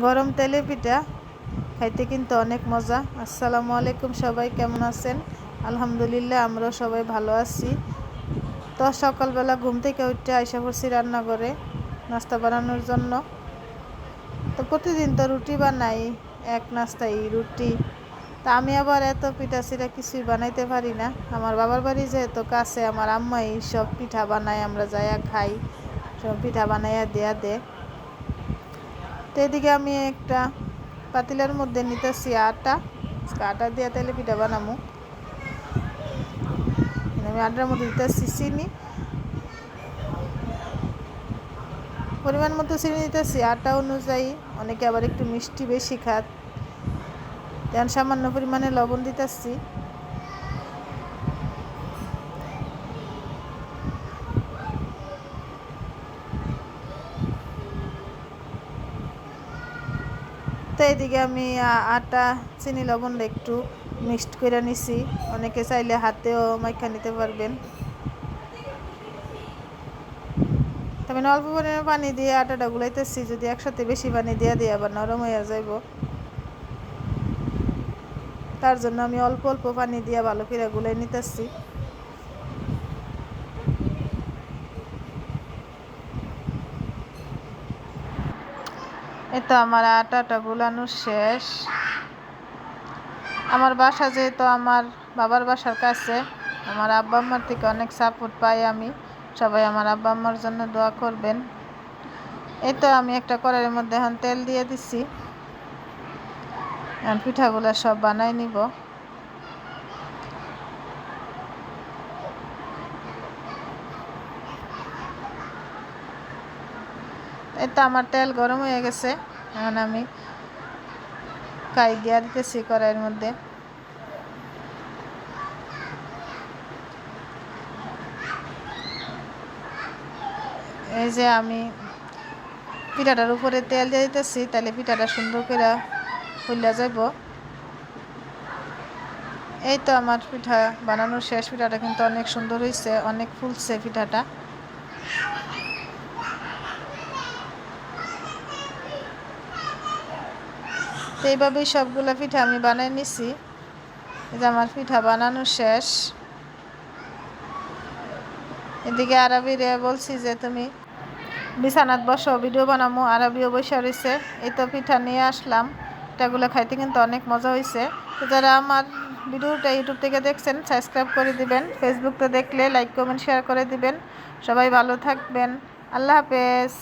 গরম তেলে পিঠা খাইতে কিন্তু অনেক মজা। আসসালামু আলাইকুম, সবাই কেমন আছেন? আলহামদুলিল্লাহ, আমরা সবাই ভালো আছি। তো সকালবেলা ঘুম থেকে উঠে আইসা পড়ছি রান্নাঘরে নাস্তা বানানোর জন্য। তো প্রতিদিন তো রুটি বানাই, এক নাস্তাই রুটি। তা আমি আবার এত পিঠা সিঠা কিছুই বানাইতে পারি না। আমার বাবার বাড়ি যেহেতু কাছে, আমার আম্মাই সব পিঠা বানায়, আমরা যাইয়া খাই, সব পিঠা বানাইয়া দেয়া দে। তো এদিকে আমি একটা পাতিলার মধ্যে নিতেছি আটা দিয়ে তেলে পিঠা বানাবো। আমি আটার মধ্যে দিতেছি চিনি, পরিমাণ মতো চিনি দিতেছি আটা অনুযায়ী। অনেকে আবার একটু মিষ্টি বেশি খাত, তেমন সামান্য পরিমাণে লবণ দিতেছি। তো এইদিকে আমি আটা চিনি লবণ একটু মিক্সড করে নিছি। অনেকে চাইলে হাতেও মাইখা নিতে পারবেন। তবে অল্প পরিমাণে পানি দিয়ে আটাটা গুলাইতেছি, যদি একসাথে বেশি পানি দিয়ে আবার নরম হয়ে যাইব। তার জন্য আমি অল্প অল্প পানি দিয়ে ভালো করে গুলাই নিতেছি। এই তো আমার আটাটা গুলানো শেষ। আমার বাসা যেহেতু আমার বাবার বাসার কাছে, আমার আব্বা আম্মার থেকে অনেক সাপোর্ট পাই আমি। সবাই আমার আব্বা আম্মার জন্য দোয়া করবেন। এই তো আমি একটা কড়াইয়ের মধ্যে এখন তেল দিয়ে দিছি। পিঠাগুলো সব বানাই নিব। এই তো আমার তেল গরম হয়ে গেছে, এখন আমি কাই দিয়া দিতেছি কড়াইয়ের মধ্যে। এই যে আমি পিঠাটার উপরে তেল দিয়ে দিতেছি, তাহলে পিঠাটা সুন্দর করে ফুলে যাব। এই তো আমার পিঠা বানানোর শেষ। পিঠাটা কিন্তু অনেক সুন্দর হয়েছে, অনেক ফুলছে পিঠাটা। তো এইভাবেই সবগুলো পিঠা আমি বানাই নিছি। এই যে আমার পিঠা বানানো শেষ। এদিকে আরবিরে বলছি যে তুমি বিছানাত বসো, ভিডিও বানাবো। আরবিও বসে রয়েছে। এই তো পিঠা নিয়ে আসলাম। পিঠাগুলো খাইতে কিন্তু অনেক মজা হয়েছে। তো যারা আমার ভিডিওটা ইউটিউব থেকে দেখছেন, সাবস্ক্রাইব করে দিবেন। ফেসবুকতে দেখলে লাইক কমেন্ট শেয়ার করে দিবেন। সবাই ভালো থাকবেন। আল্লাহ হাফেজ।